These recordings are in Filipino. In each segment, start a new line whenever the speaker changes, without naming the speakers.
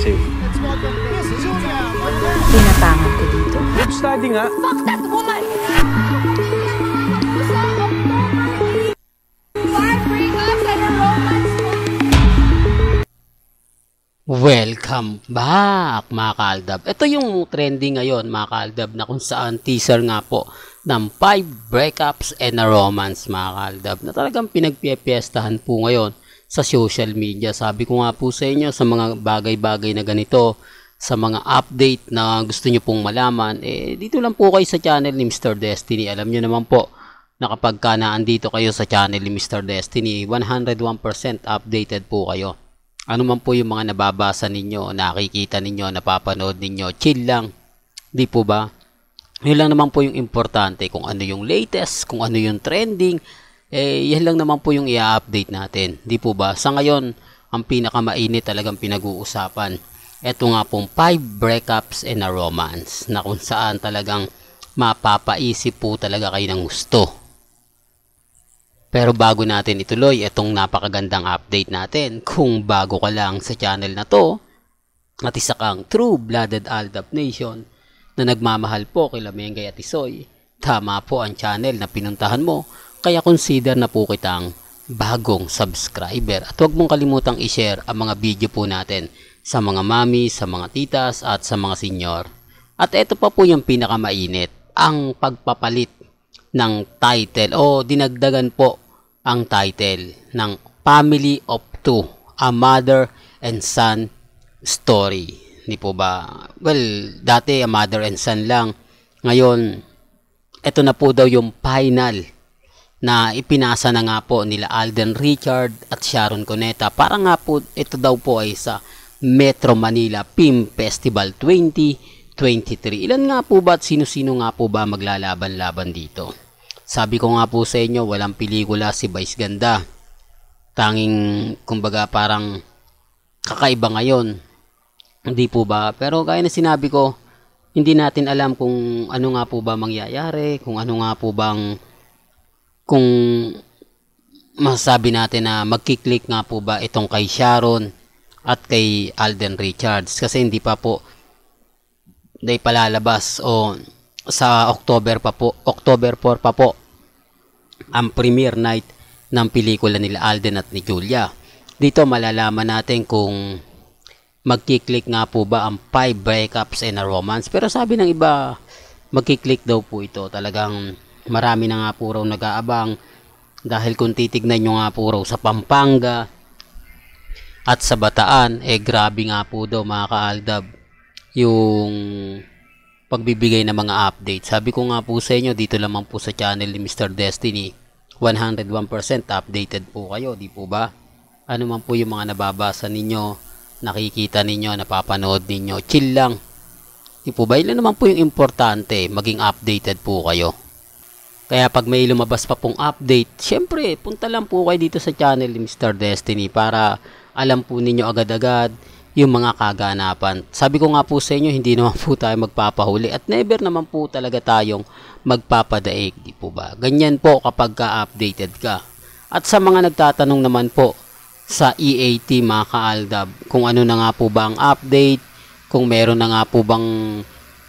expensive.
Pinapangan ko dito.
Group study nga.
Fuck that woman!
Welcome back mga kaaldab. Ito yung trending ngayon mga kaaldab na kung saan teaser nga po ng 5 breakups and a romance mga kaaldab na talagang pinagpipiestahan po ngayon sa social media. Sabi ko nga po sa inyo sa mga bagay-bagay na ganito, sa mga update na gusto nyo pong malaman, dito lang po kayo sa channel ni Mr. Destiny. Alam nyo naman po na kapag ka naandito kayo sa channel ni Mr. Destiny, 101% updated po kayo. Ano man po yung mga nababasa ninyo, nakikita ninyo, napapanood ninyo, chill lang. Di po ba? Yun lang naman po yung importante. Kung ano yung latest, kung ano yung trending, yan lang naman po yung i-update natin. Di po ba? Sa ngayon, ang pinakamainit talagang pinag-uusapan. Ito nga pong 5 breakups and a romance na kung saan talagang mapapaisip po talaga kayo ng gusto. Pero bago natin ituloy itong napakagandang update natin, kung bago ka lang sa channel na to at isa kang true-blooded Aldab Nation na nagmamahal po kila Mengay at Isoy, tama po ang channel na pinuntahan mo, kaya consider na po kitang bagong subscriber. At huwag mong kalimutang i-share ang mga video po natin sa mga mami, sa mga titas at sa mga senior. At ito pa po yung pinakamainit, ang pagpapalit ng title o dinagdagan po ang title ng Family of Two, a Mother and Son Story. Hindi po ba? Well, dati a Mother and Son lang. Ngayon, ito na po daw yung final na ipinasa na nga po nila Alden Richard at Sharon Cuneta. Para nga po ito daw po ay sa Metro Manila Film Festival 2023. Ilan nga po ba at sino-sino nga po ba maglalaban-laban dito? Sabi ko nga po sa inyo, walang pelikula si Vice Ganda. Tanging, kumbaga, parang kakaiba ngayon. Hindi po ba? Pero gaya na sinabi ko, hindi natin alam kung ano nga po ba mangyayari, kung ano nga po bang, kung masasabi natin na magkiklik nga po ba itong kay Sharon at kay Alden Richards. Kasi hindi pa po, hindi palalabas o sa October 4 pa po ang premiere night ng pelikula nila Alden at ni Julia. Dito malalaman natin kung magkiklik nga po ba ang 5 breakups and a romance. Pero sabi ng iba, magkiklik daw po ito. Talagang marami na nga po raw nag-aabang dahil kung titignan nyo nga po raw sa Pampanga at sa Bataan, grabe nga po daw mga kaaldab yung pagbibigay ng mga update. Sabi ko nga po sa inyo, dito lamang po sa channel ni Mr. Destiny, 101% updated po kayo, di po ba? Ano man po yung mga nababasa ninyo, nakikita ninyo, napapanood ninyo, chill lang. Di po ba? Ilan naman po yung importante, maging updated po kayo. Kaya pag may lumabas pa pong update, syempre, punta lang po kayo dito sa channel ni Mr. Destiny para alam po ninyo agad-agad yung mga kaganapan. Sabi ko nga po sa inyo, hindi naman po tayo magpapahuli at never naman po talaga tayong magpapadaig, di po ba? Ganyan po kapag ka-updated ka. At sa mga nagtatanong naman po sa EAT mga kaaldab, kung ano na nga po ba ang update, kung meron na nga po bang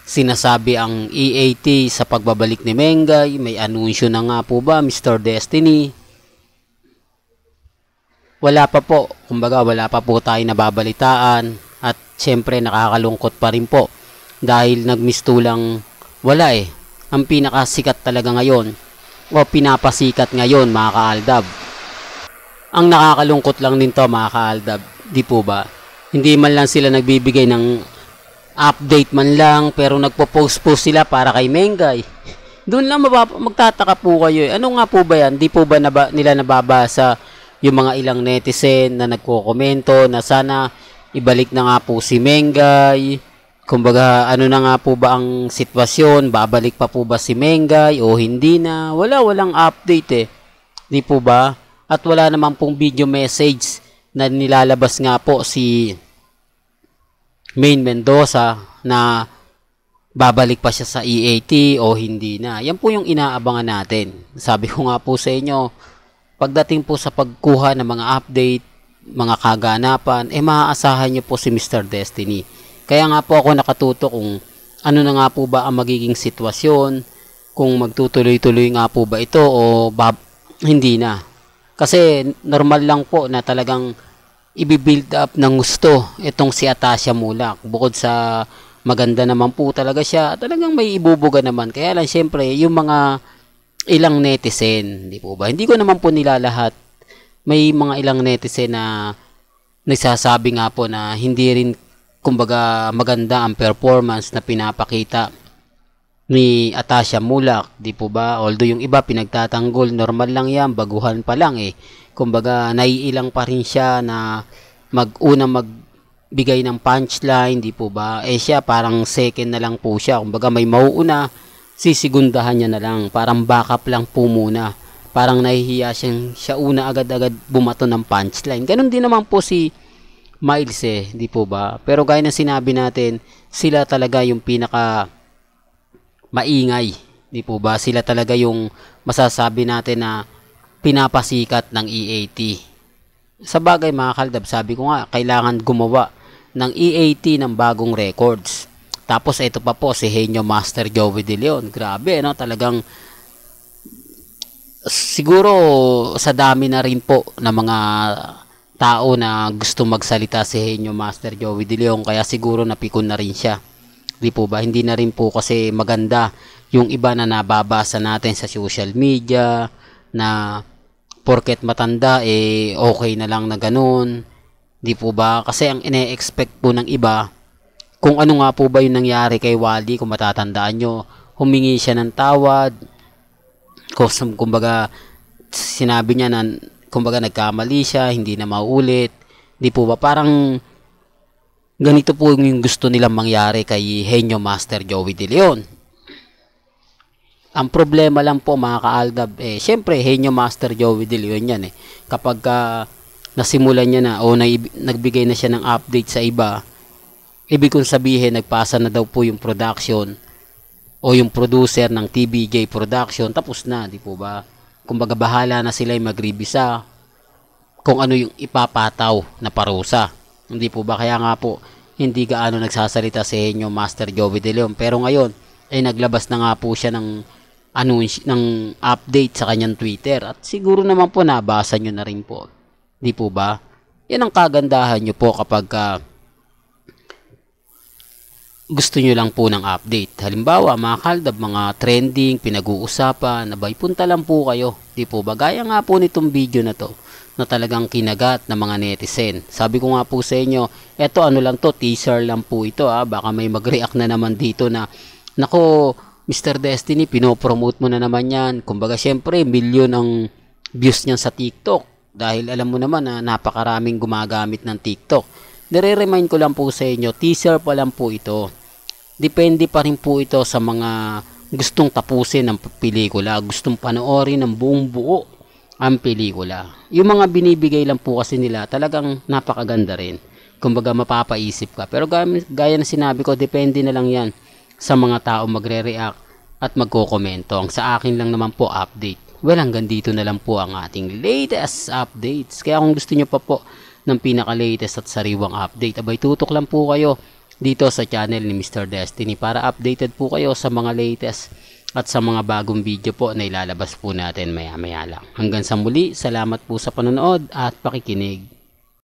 sinasabi ang EAT sa pagbabalik ni Mengay, may anunsyo na nga po ba Mr. Destiny? Wala pa po, kumbaga wala pa po tayo nababalitaan at syempre nakakalungkot pa rin po dahil nagmistulang wala ang pinakasikat talaga ngayon o pinapasikat ngayon mga kaaldab. Ang nakakalungkot lang din to mga kaaldab, di po ba? Hindi man lang sila nagbibigay ng update man lang pero nagpo-post sila para kay Mengay. Doon lang magtataka po kayo. Ano nga po ba yan? Di po ba nila nababasa yung mga ilang netizen na nagko-komento na sana ibalik na nga po si Mengay. Kumbaga, ano na nga po ba ang sitwasyon? Babalik pa po ba si Mengay o hindi na? Walang update Di po ba? At wala naman pong video message na nilalabas nga po si Main Mendoza na babalik pa siya sa EAT o hindi na. Yan po yung inaabangan natin. Sabi ko nga po sa inyo, pagdating po sa pagkuha ng mga update, mga kaganapan, maaasahan nyo po si Mr. Destiny. Kaya nga po ako nakatuto kung ano na nga po ba ang magiging sitwasyon, kung magtutuloy-tuloy nga po ba ito o hindi na. Kasi normal lang po na talagang i-build up ng gusto itong si Atasha Mulak. Bukod sa maganda naman po talaga siya, talagang may ibubuga naman. Kaya lang syempre, yung mga ilang netizen, di po ba? Hindi ko naman po nilalahat. May mga ilang netizen na nagsasabi nga po na hindi rin kumbaga maganda ang performance na pinapakita ni Atasha Mulak, di po ba? Although yung iba pinagtatanggol, normal lang yan, baguhan pa lang Kumbaga naiilang pa rin siya na magbigay ng punchline, di po ba? Siya parang second na lang po siya. Kumbaga may mauuna, sisigundahan niya na lang. Parang backup lang po muna. Parang nahihiya siya una agad-agad bumato ng punchline. Ganon din naman po si Miles di po ba? Pero gaya ng sinabi natin, sila talaga yung pinaka maingay, di po ba? Sila talaga yung masasabi natin na pinapasikat ng EAT. Sa bagay mga kaldab, sabi ko nga, kailangan gumawa ng EAT ng bagong records. Tapos ito pa po si Henyo Master Joey De Leon. Grabe, no? Talagang siguro sa dami na rin po na mga tao na gusto magsalita si Henyo Master Joey De Leon, kaya siguro napikon na rin siya. Di po ba? Hindi na rin po kasi maganda yung iba na nababasa natin sa social media na porket matanda okay na lang na ganun. Di po ba? Kasi ang ine-expect po ng iba, kung ano nga po ba yung nangyari kay Wally, kung matatandaan nyo, humingi siya ng tawad. Kumbaga, sinabi niya na, kumbaga nagkamali siya, hindi na mauulit. Di po ba? Parang ganito po yung gusto nilang mangyari kay Henyo Master Joey De Leon. Ang problema lang po mga kaaldab, syempre Henyo Master Joey De Leon yan Kapag nasimulan niya na o nagbigay na siya ng update sa iba, ibig kong sabihin nagpasa na daw po yung production o yung producer ng TBJ Production, tapos na, di po ba? Kumbaga bahala na sila yung magribisa kung ano yung ipapataw na parusa. Hindi po ba? Kaya nga po, hindi gaano nagsasalita si Henyo Master Joey De Leon. Pero ngayon, naglabas na nga po siya ng update sa kanyang Twitter. At siguro naman po nabasa nyo na rin po. Di po ba? Yan ang kagandahan nyo po kapag gusto nyo lang po ng update. Halimbawa, mga kaldab, mga trending, pinag-uusapan, nabay, punta lang po kayo. Di po ba? Gaya nga po nitong video na to, na talagang kinagat ng mga netizen. Sabi ko nga po sa inyo, eto ano lang to, teaser lang po ito baka may mag-react na naman dito na, nako, Mr. Destiny, pinopromote mo na naman yan. Kumbaga, syempre, milyon ang views niyan sa TikTok. Dahil alam mo naman na napakaraming gumagamit ng TikTok. Nire-remind ko lang po sa inyo, teaser pa lang po ito. Depende pa rin po ito sa mga gustong tapusin ng pelikula, gustong panoorin ng buong buo ang pelikula. Yung mga binibigay lang po kasi nila, talagang napakaganda rin. Kumbaga mapapaisip ka. Pero gaya na sinabi ko, depende na lang yan sa mga tao magre-react at magkokomento. Ang sa akin lang naman po update. Well, hanggang dito na lang po ang ating latest updates. Kaya kung gusto nyo pa po ng pinaka-latest at sariwang update, abay tutok lang po kayo dito sa channel ni Mr. Destiny para updated po kayo sa mga latest at sa mga bagong video po na ilalabas po natin maya-maya lang. Hanggang sa muli, salamat po sa panonood at pakikinig.